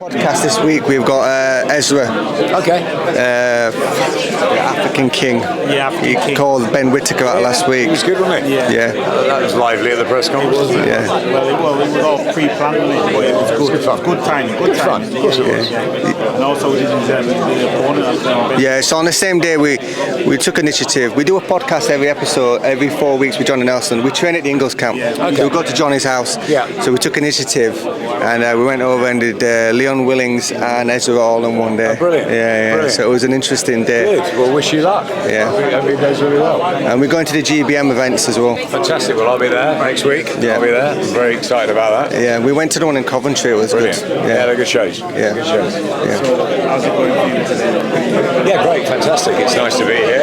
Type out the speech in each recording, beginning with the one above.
Podcast this week we've got Ezra. Okay. African King. Yeah, African King. Called Ben Whittaker out last week. It was good, wasn't it? Yeah. That was lively at the press conference. Yeah. Well, it was all pre-planned, wasn't it? But it was good. Good fun. Good time. Good fun. time. Of course it was. And also we didn't the opponent. Yeah, so on the same day we took initiative. We do a podcast every episode, every 4 weeks with Johnny Nelson. We train at the Ingles camp. Yeah. Okay. So we go to Johnny's house. Yeah. So we took initiative and we went over and did Leon Willings and Ezra all in one day. Oh, brilliant. Yeah. Brilliant. So it was an interesting day. Good. Well, wish you luck. Yeah. I hope it goes really well. And we're going to the GBM events as well. Fantastic. Well, I'll be there next week. Yeah. I'll be there. I'm very excited about that. Yeah, we went to the one in Coventry. It was Brilliant. good. Yeah, they're good shows. Yeah. Good shows. Yeah. So how's it going for you today? Yeah, great, fantastic. It's nice to be here.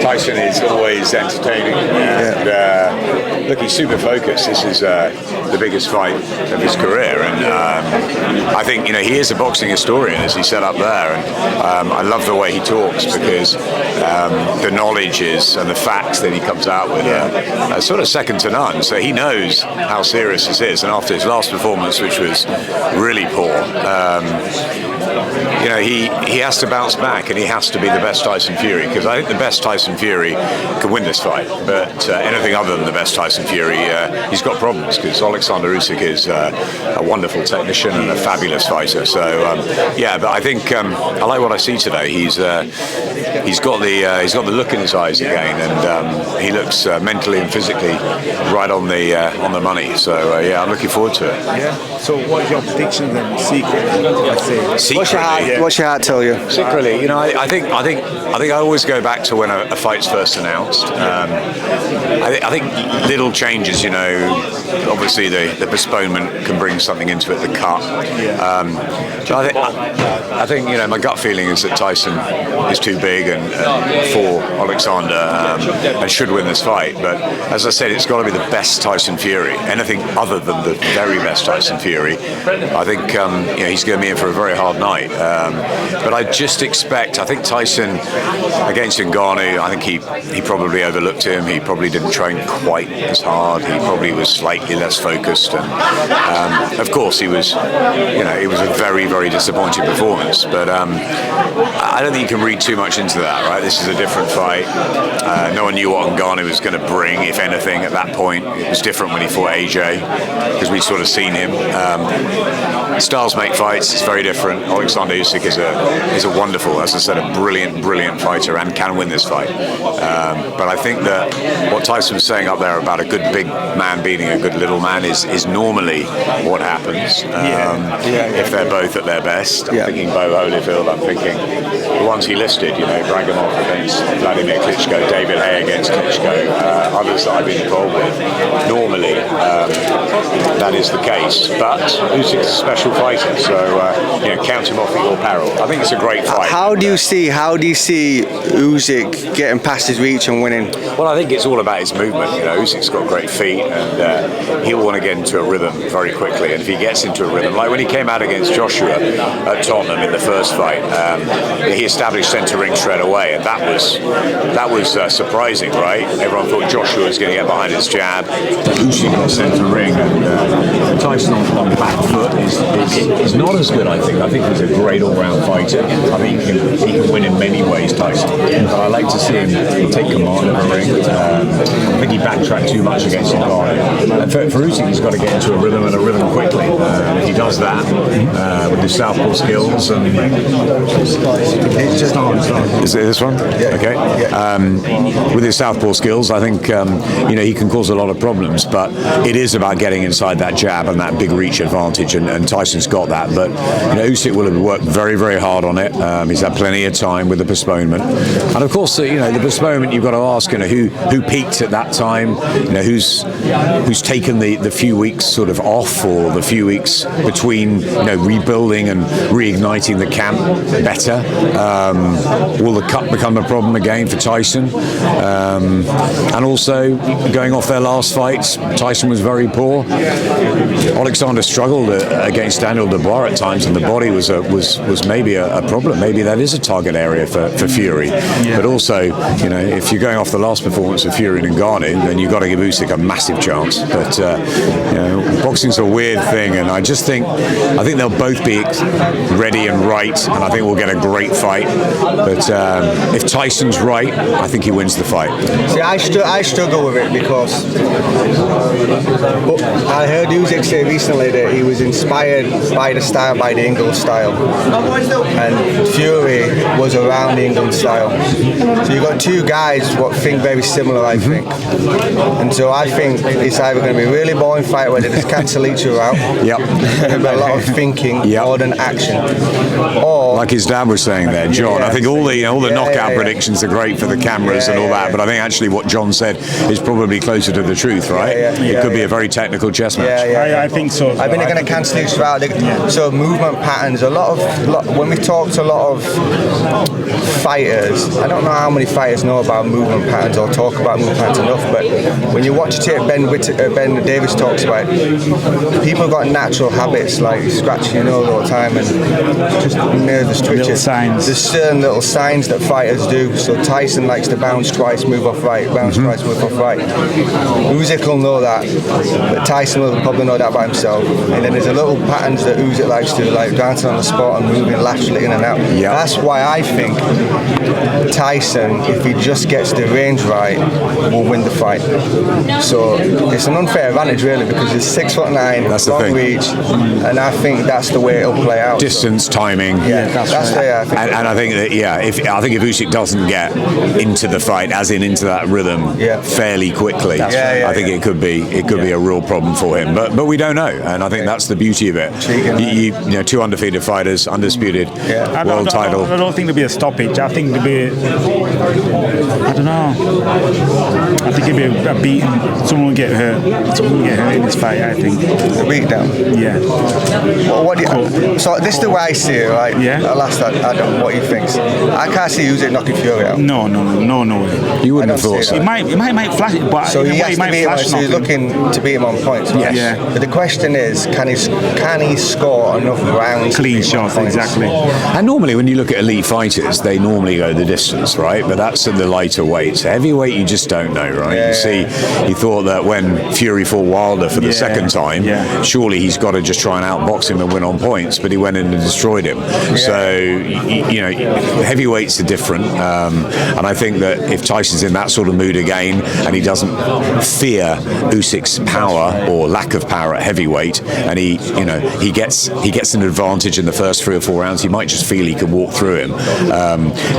Tyson is always entertaining, and look, he's super focused. This is the biggest fight of his career, and I think he is a boxing historian, as he said up there, and I love the way he talks because the knowledge is and the facts that he comes out with are sort of second to none. So he knows how serious this is, and after his last performance, which was really poor. He has to bounce back, and he has to be the best Tyson Fury, because I think the best Tyson Fury can win this fight, but anything other than the best Tyson Fury, he's got problems, because Alexander Usyk is a wonderful technician and a fabulous fighter. So but I think I like what I see today. He's got the look in his eyes again, and he looks mentally and physically right on the money. So I'm looking forward to it. Yeah. So what is your prediction then? Secretly, let's say. What's your heart tell you? Secretly, I think I always go back to when a fight's first announced. I think little changes, obviously the postponement can bring something into it, the cut. I think my gut feeling is that Tyson is too big and for Alexander and should win this fight. But as I said, it's got to be the best Tyson Fury. Anything other than the very best Tyson Fury, I think he's going to be in for a very hard night. But I just expect, I think Tyson against Ngannou, I think he probably overlooked him. He probably didn't train quite as hard. He probably was slightly less focused, and of course he was, it was a very, very disappointing performance. But I don't think you can read too much into that, right? This is a different fight. No one knew what Ngannou was going to bring, if anything, at that point. It was different when he fought AJ, because we'd sort of seen him. Styles make fights. It's very different. Alexander Usyk is a wonderful, as I said, a brilliant fighter, and can win this fight. But I think that what Tyson was saying up there about a good big man beating a good little man is normally what happens if they're both at their best. I'm thinking Bo Holyfield. I'm thinking the ones he listed. Dragunov against Vladimir Klitschko, David Haye against Klitschko, others that I've been involved with. Normally, that is the case. But Usyk's a special fighter, so count him off at your peril. I think it's a great fight. How do you see Usyk getting past his reach and winning? Well, I think it's all about his movement. Usyk's got great feet, and he'll want to get into a rhythm very quickly. And if he gets into a rhythm, like when he came out against Joshua at Tottenham in the first fight, he established centre ring straight away, and that was surprising, right? Everyone thought Joshua was going to get behind his jab. Usyk got centre ring, and Tyson on the back foot is not as good. I think he's a great all-round fighter. I think he can win in many ways, Tyson. But I like to see him take command of the ring. I think he backtracked too much against Ngannou. And for Usyk, he's got to get into a rhythm quickly. If he does that with his southpaw skills, and is it this one? Yeah. Okay. With his southpaw skills, I think he can cause a lot of problems. But it is about getting inside that jab and that big reach advantage, and Tyson's got that. But Usyk will have worked very, very hard on it. He's had plenty of time with the postponement, and of course, the postponement, you've got to ask, who peaked at that time, who's taken the few weeks sort of off, or the few weeks between, rebuilding and reigniting the camp better. Will the cut become a problem again for Tyson? And also, going off their last fights, Tyson was very poor. Alexander struggled against Daniel Dubois at times, and the body was maybe a problem. Maybe that is a target area for Fury. Yeah. But also, you know, if you're going off the last performance of Fury and Ngannou, then you've got to give Usyk a massive chance. But you know, boxing's a weird thing, and I think they'll both be ready and right, and I think we'll get a great fight. But if Tyson's right, I think he wins the fight. See, I struggle with it because I heard Usyk say recently that he was inspired by the England style, and Fury was around the England style. So you've got two guys what think very similar, I think. And so I think it's either going to be a really boring fight where they just cancel each other out. Yep. A lot of thinking more than action. Or like his dad was saying there, John. I think all the knockout predictions are great for the cameras and all that, but I think actually what John said is probably closer to the truth, right? It could be a very technical chess match. I think so. I think they're going to cancel each other out. So movement patterns. When we talk to a lot of fighters, I don't know how many fighters know about movement patterns or talk about movement patterns enough, but when you watch Ben Davis talks about it, people got natural habits like scratching your nose all the time and just nervous twitches. There's certain little signs that fighters do. So Tyson likes to bounce twice, move off right, bounce twice, move off right. Usyk will know that, but Tyson will probably know that by himself. And then there's a little patterns that Usyk likes to, like dancing on the spot and moving laterally in and out. Yep. That's why I think Tyson, if he just gets the range right, will win the fight. So it's an unfair advantage really because he's 6'9", long reach, and I think that's the way it'll play out. Distance, timing. Yeah, that's right. And I think that if Usyk doesn't get into the fight, as in into that rhythm, fairly quickly, I think it could be a real problem for him. But we don't know, and I think that's the beauty of it. You know, two undefeated fighters, undisputed world title. I don't think there'll be a stoppage. I think there'll be, I don't know. I think it'll be a beating. Someone will get hurt. Someone will get hurt in this fight. I think. A beatdown. Yeah. So this is the way I see it, right? Yeah. I'll ask Adam what he thinks. I can't see Usyk knocking Fury out. No way. You wouldn't have thought so. He might flash it, but so he has to beat him. So he's looking to beat him on points. Right? Yeah. But the question is, can he score enough rounds? Clean shots, exactly. And normally, when you look at elite fighters, they normally go the distance, right? But that's in the lighter weights. Heavyweight, you just don't know, right? You thought that when Fury fought Wilder for the second time, surely he's got to just try and outbox him and win on points, but he went in and destroyed him. So, you know, heavyweights are different, and I think that if Tyson's in that sort of mood again, and he doesn't fear Usyk's power or lack of power at heavyweight, and he gets an advantage in the first 3 or 4 rounds, he might just feel he can walk through him.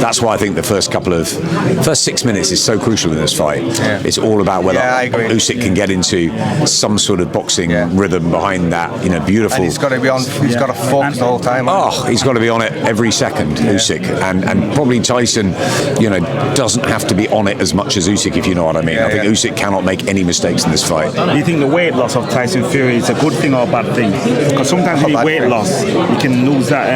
That's why I think the first 6 minutes is so crucial in this fight. It's all about whether Usyk can get into some sort of boxing rhythm behind that, you know, beautiful. And he's got to be on. He's got to focus the whole time. He's got to be on it every second, Usyk, and probably Tyson, you know, doesn't have to be on it as much as Usyk, if you know what I mean. I think Usyk cannot make any mistakes in this fight. Do you think the weight loss of Tyson Fury is a good thing or a bad thing? Because sometimes when you weight loss, you can lose that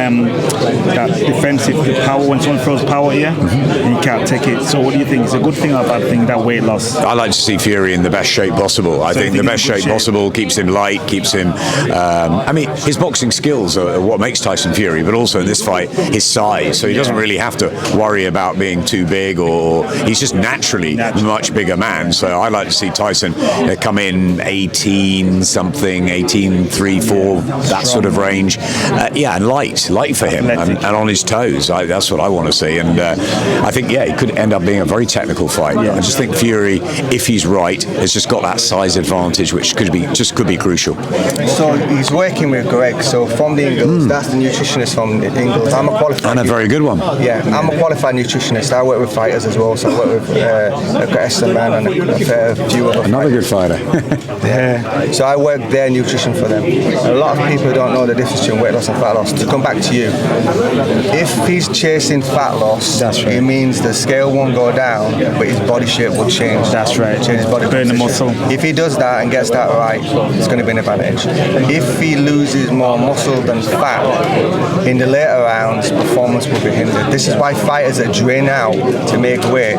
defensive power when someone throws power at you, and you can't take it. So what do you think? Is it a good thing or a bad thing, that weight loss? I like to see Fury in the best shape possible. I think the best shape possible keeps him light, keeps him. I mean, his boxing skills are what makes Tyson Fury, but also in this fight, his size. So he doesn't really have to worry about being too big, or he's just naturally a much bigger man. So I like to see Tyson come in 18-3, 4, that sort of range. And light for him, and on his toes. That's what I want to see. And I think, it could end up being a very technical fight. I just think Fury, if he's right, has just got that size advantage, which could be crucial. So he's working with Greg. So from the Ingles, that's the nutritionist from Ingles. I'm a qualified. And a very good one. Yeah, I'm a qualified nutritionist. I work with fighters as well. So I work with Esther Man and a few other. Another good fighter. So I work their nutrition for them. A lot of people don't know the difference between weight loss and fat loss. To come back to you, if he's chasing fat loss, it means the scale won't go down, but his body shape will change. That's right. Change his body burn the muscle. If he does that and gets that right, it's going to be an advantage. If he loses more muscle than fat in the later rounds, performance will be hindered. This is why fighters that drain out to make weight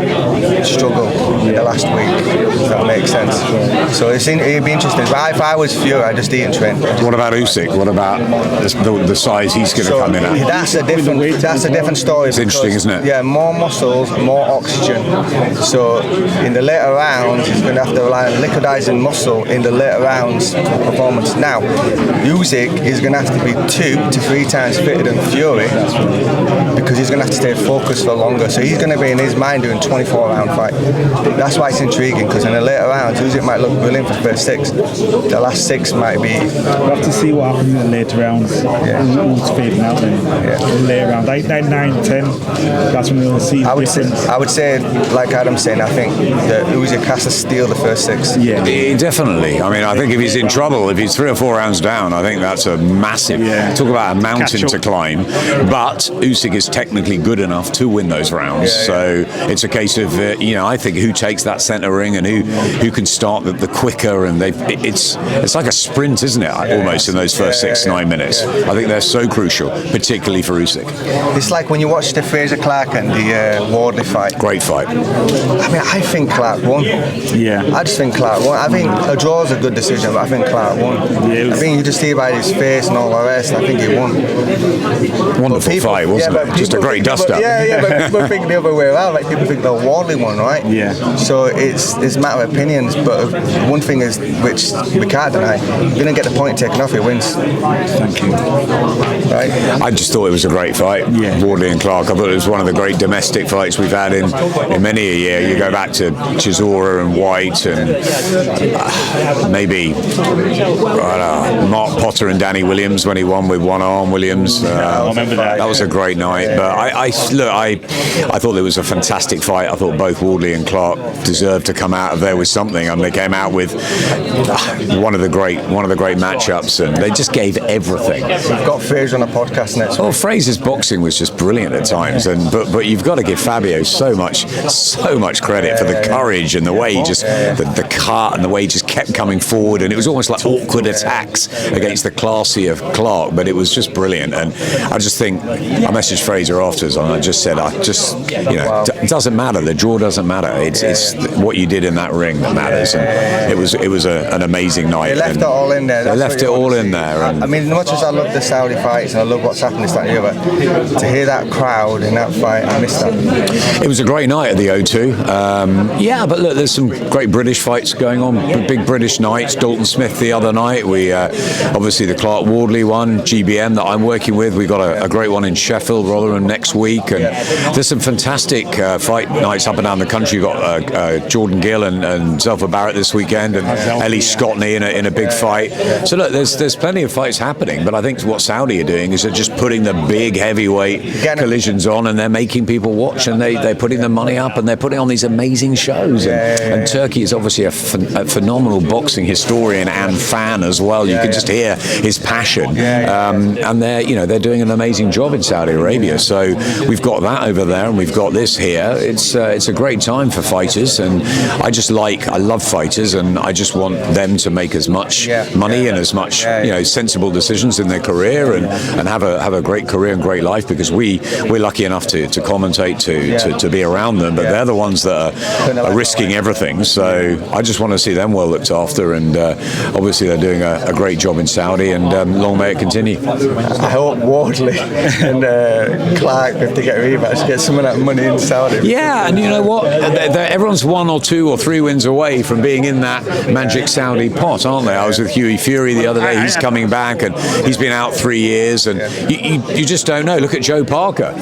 struggle in the last week. Does that make sense? So it'd be interesting. But if I was Fury, I'd just eat and train. What about Usyk? What about the size he's going to come in at? That's a different story. It's interesting, isn't it? Yeah, more muscles, more oxygen. So in the later rounds, he's going to have to rely on liquidizing muscle in the later rounds for performance. Now, Usyk is going to have to be 2 to 3 times fitter than Fury because he's going to have to stay focused for longer. So he's going to be in his mind doing 24-round fight. That's why it's intriguing, because in the later rounds, Usyk might look brilliant for the first 6. The last 6 might be. We'll have to see what happens in the later rounds. Yeah. Who's fading out then? Yeah. The later round, 8, 9, 10. That's when we'll see. I would say, like Adam's saying, I think that Usyk has to steal the first 6. Yeah. Definitely. I mean, I think if he's in trouble, if he's 3 or 4 rounds down, I think that's a massive. Yeah. Talk about a mountain to climb. But Usyk is technically good enough to win those rounds. So it's a case of I think who takes that centre ring and who can start the quicker, and it's like a sprint, isn't it? Almost in those first 6-9 minutes. I think they're so crucial, particularly for Usyk. It's like when you watch the Fraser Clark and the Wardley fight. Great fight. I mean, I think Clark won. Yeah. I just think Clark won. I think a draw is a good decision, but I think Clark won. Yeah, I think you just see by his face and all the rest, I think he won. Wonderful fight, wasn't it? Just a great dust-up. But people think the other way around. Like, people think the Wardley won, right? Yeah. So it's a matter of opinions, but one thing is, which we can't deny, you're going to get the point taken off, he wins. Thank you. Right? I just thought it was a great fight, Wardley and Clark. I thought it was one of the great domestic fights we've had in many a year. You go back to Chisora and White and maybe Mark Potter and Danny Williams when he won with one arm. Williams, I remember that. That was a great night. But I thought it was a fantastic fight. I thought both Wardley and Clark deserved to come out of there with something, and they came out with one of the great matchups, and they just gave everything. We've got Fraser on a podcast next week. Well, Fraser's boxing was just brilliant at times, but you've got to give Fabio so much credit for the courage and the way he just the cut and the way he just kept coming forward, and it was almost like awkward attacks against the classier Clark, but it was just brilliant. And I just think I messaged Fraser afterwards, and I just said, it doesn't matter. The draw doesn't matter. It's what you did in that ring that matters. And it was an amazing night. They left it all in there. They left it all in there. I mean, as much as I love the Saudi fights and I love what's happening this time of year, but to hear that crowd in that fight, I missed that. It was a great night at the O2. But look, there's some great British fights going on. Big British nights. Dalton Smith the other night. We obviously the Clark Wardley one, GBM that I'm working with. We got a great one in Sheffield, Rotherham next week, and there's some fantastic fight nights up and down the country. You've got Jordan Gill and Zelfa Barrett this weekend, and Ellie Scotney in a big fight. So look, there's plenty of fights happening, but I think what Saudi are doing is they're just putting the big heavyweight collisions on, and they're making people watch, and they're putting the money up, and they're putting on these amazing shows. And Turkey is obviously a phenomenal boxing historian and fan as well. You can just hear his passion, and they're doing an amazing job in Saudi Arabia. So we've got that over there, and we've got this here. It's a great time for fighters, and I love fighters, and I just want them to make as much money and as much sensible decisions in their career, and have a great career and great life, because we're lucky enough to commentate, to be around them, but they're the ones that are risking everything. So I just want to see them well looked after, and obviously they're doing a great job in Saudi, and long may it continue. I hope Wardley and Clark, if they get a rematch, get some of that money in Saudi. Yeah, and you know what? Everyone's 1 or 2 or 3 wins away from being in that magic Saudi pot, aren't they? I was with Hughie Fury the other day. He's coming back, and he's been out 3 years, and you just don't know. Look at Joe Parker,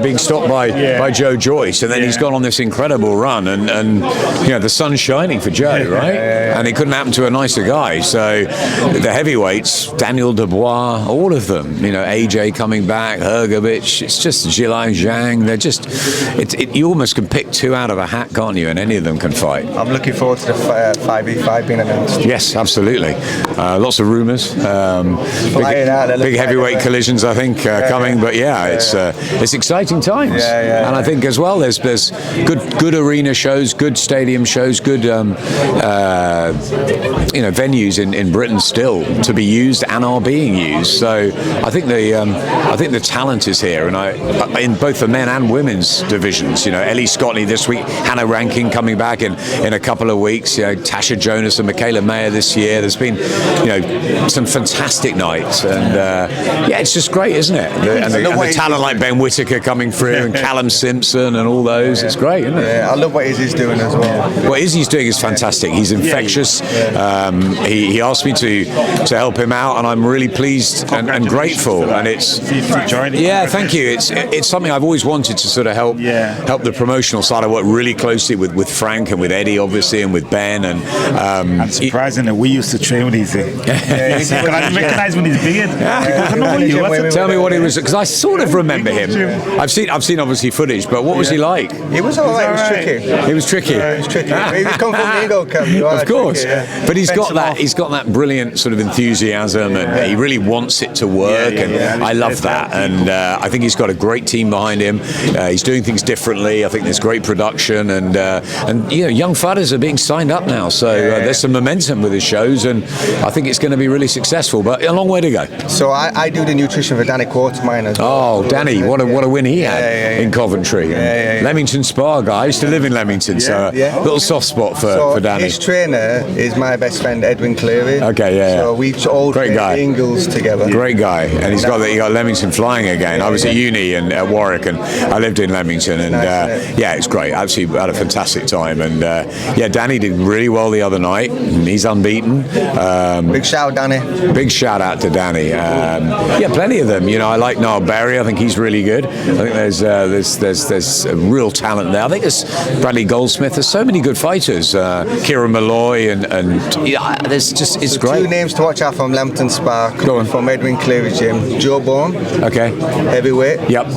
being stopped by Joe Joyce, and then he's gone on this incredible run, and the sun's shining for Joe, right? And it couldn't happen to a nicer guy. So the heavyweights, Daniel Dubois, all of them, AJ coming back, Hergovich, it's just Zhilai Zhang. They're just, you almost can pick 2 out of a hat, can't you? And any of them can fight. I'm looking forward to the 5v5 being announced. Yes, absolutely. Lots of rumours. Big heavyweight collisions, I think, coming. But it's exciting times. And I think as well, there's good arena shows, good stadium shows, good venues in Britain still to be used and are being used. So I think the talent is here, and in both the men and women's divisions. Ellie Scotney this week, Hannah Rankin coming back in a couple of weeks. Tasha Jonas and Michaela Mayer this year. There's been some fantastic nights, and it's just great, isn't it? And the talent like Ben Whittaker coming through, and Callum Simpson, and all those. It's great, isn't it? Yeah, I love what Izzy's doing as well. What Izzy's doing is fantastic. He's infectious. He asked me to help him out, and I'm really pleased and grateful. And it's thank you. It's something I've always wanted to sort of help the promotional side. I work really closely with Frank and with Eddie, obviously, and with Ben. And surprising that we used to train with Izzy. Can I recognise when he's beard? Tell me what he was, because I sort of remember him. I've seen obviously footage, but what was he like? He was all right. It was tricky. He was tricky. It was tricky. He come from the Eagle Camp. Of course, tricky, but he's got that brilliant sort of enthusiasm, and he really wants it to work, and I love that. And I think he's got a great team behind him. He's doing things differently. I think there's great production, and young fighters are being signed up now, so there's some momentum with his shows, and I think it's going to be really successful. But a long way to go. So I do the nutrition for Danny Quartermine as well. Oh, Danny, what a win he had in Coventry. Leamington Spa guy. I used to live in Leamington, so little soft spot for Danny. His trainer is my best friend Edwin Cleary. Okay, So we all trained Ingles together. Great guy, and he got Leamington flying again. I was at uni and at Warwick, and I lived in Leamington, and it's great. Absolutely had a fantastic time, and Danny did really well the other night. He's unbeaten. Big shout out, Danny. Big shout out to Danny. Plenty of them. I like Niall Berry. I think he's really good. I think there's a real talent there. I think there's Bradley Goldsmith. There's so many good fighters. Kieran Malloy and it's great. Two names to watch out from Leamington Spa. Go on. From Edwin Cleary's gym. Joe Bourne. Okay. Heavyweight. Yep.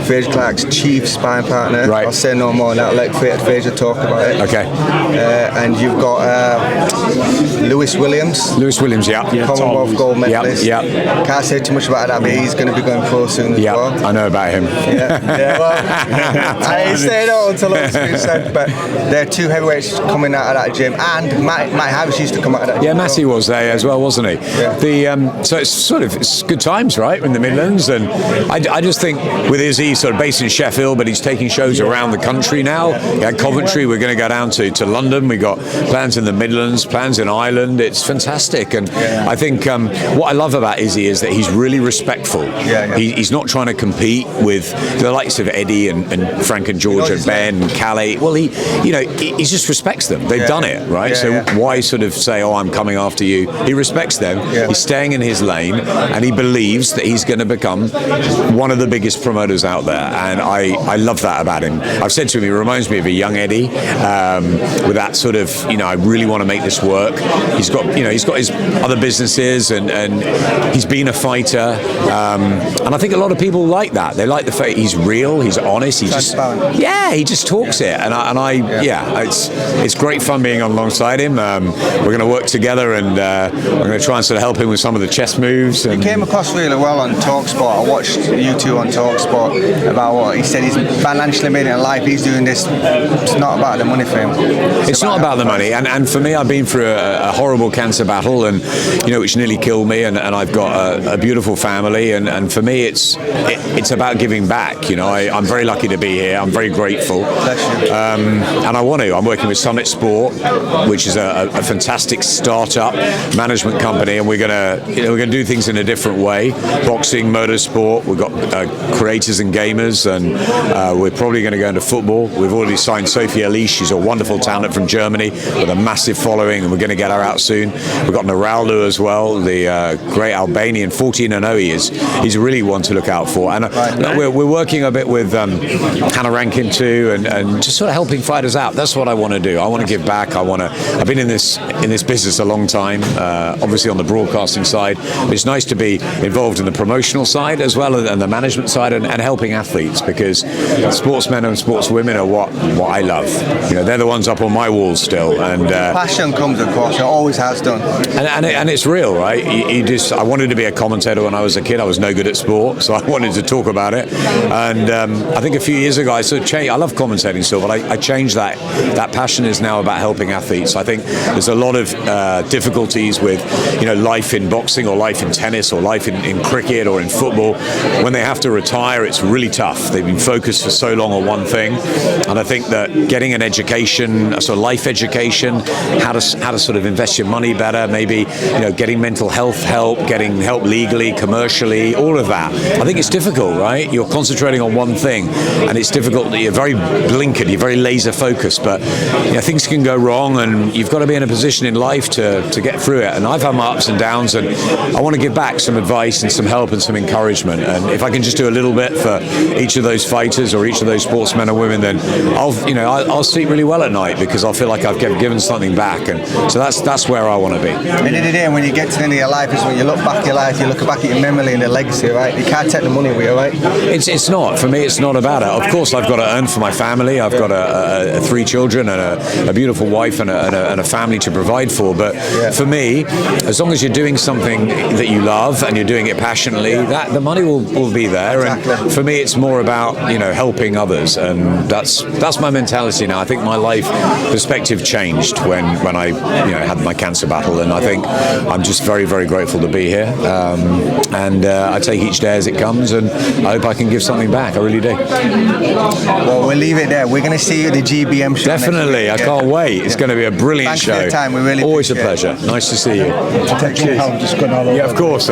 Fraser Clark's chief sparring partner. Right. I'll say no more now. Let Fraser talk about it. Okay. And you've got Lewis Williams. Lewis Williams, Commonwealth gold medalist. Can't say too much about that, but he's going to be going pro soon as well. I know about him. I ain't saying no until it's been said, but there are two heavyweights coming out of that gym, and Matt Harris used to come out of that gym. Yeah, Matty was there as well, wasn't he? Yeah. So it's good times, right, in the Midlands, and I just think with Izzy, sort of based in Sheffield, but he's taking shows around the country now. At Coventry, we're going to go down to London. We've got plans in the Midlands, plans in Ireland. It's fantastic, and I think what I love about Izzy is that he's really respectful. He's not trying to compete with the likes of Eddie and Frank and George and Ben and Calais. Well, he just respects them. They've done it, right? So why sort of say, oh, I'm coming after you? He respects them. He's staying in his lane, and he believes that he's going to become one of the biggest promoters out there. And I love that about him. I've said to him, he reminds me of a young Eddie, with that sort of, I really want to make this work. He's got his other businesses, and he's been a fighter, and I think a lot of people like that. They like the fact he's real, he's honest, he just talks it, it's great fun being alongside him. We're going to work together, and I'm going to try and sort of help him with some of the chess moves. He came across really well on TalkSport. I watched you two on TalkSport about what he said. He's financially made it in life. He's doing this. It's not about the money for him. It's not about the money, and for me, I've been through a horrible cancer battle, and which nearly killed me, and I've got a beautiful family, and for me, it's about giving back. I'm very lucky to be here. I'm very grateful, and I want to. I'm working with Summit Sport, which is a fantastic startup management company, and we're gonna do things in a different way. Boxing, motorsport. We've got creators and gamers, and we're probably going to go into football. We've already signed Sophie Elise. She's a wonderful talent from Germany with a massive following, and we're going to get her out soon. We've got Naraldo as well, the great Albanian, 14-0 he is. He's really one to look out for. And we're working a bit with Hannah Rankin too, and just sort of helping fighters out. That's what I want to do. I want to give back. I've been in this business a long time, obviously on the broadcasting side, but it's nice to be involved in the promotional side as well, and the management side, and helping athletes, because sportsmen and sportswomen are what I love. They're the ones up on my wall still, and passion comes across. It always has done, and it's real, right? I wanted to be a commentator when I was a kid. I was no good at sport, so I wanted to talk about it, and I think a few years ago I sort of changed. I love commentating still, but I changed that. That passion is now about helping athletes. I think there's a lot of difficulties with life in boxing, or life in tennis, or life in cricket, or in football. When they have to retire, it's really tough. They've been focused for so long on one thing, and I think that getting an education, a sort of life education, how to sort of invest your money better, maybe getting mental health help, getting help legally, commercially, all of that. I think it's difficult, right? You're concentrating on one thing, and it's difficult. You're very blinkered, you're very laser focused, but things can go wrong, and you've got to be in a position in life to get through it. And I've had my ups and downs, and I want to give back some advice and some help and some encouragement. And if I can just do a little bit for each of those fighters or each of those sportsmen or women, then I'll sleep really well at night, because I'll feel like I've given something back. And so that's where I want to be. At the end of the day, when you get to the end of your life, is when you look back at your life, you look back at your memory and the legacy, right? You can't take the money with you, right? It's not. For me, it's not about it. Of course, I've got to earn for my family. I've got 3 children and a beautiful wife and a family to provide for. But for me, as long as you're doing something that you love and you're doing it passionately, that the money will be there. Exactly. And for me, it's more about helping others, and that's my mentality now. I think my life perspective changed when I had my cancer battle, and I think I'm just very, very grateful to be here. And I take each day as it comes, and I hope I can give something back. I really do. Well, we'll leave it there. We're going to see you at the GBM show. Definitely, I can't wait. It's going to be a brilliant Thanks show. for your time. We really always a appreciate pleasure. Nice to see you. Cheers. Just going all over. Yeah, of course.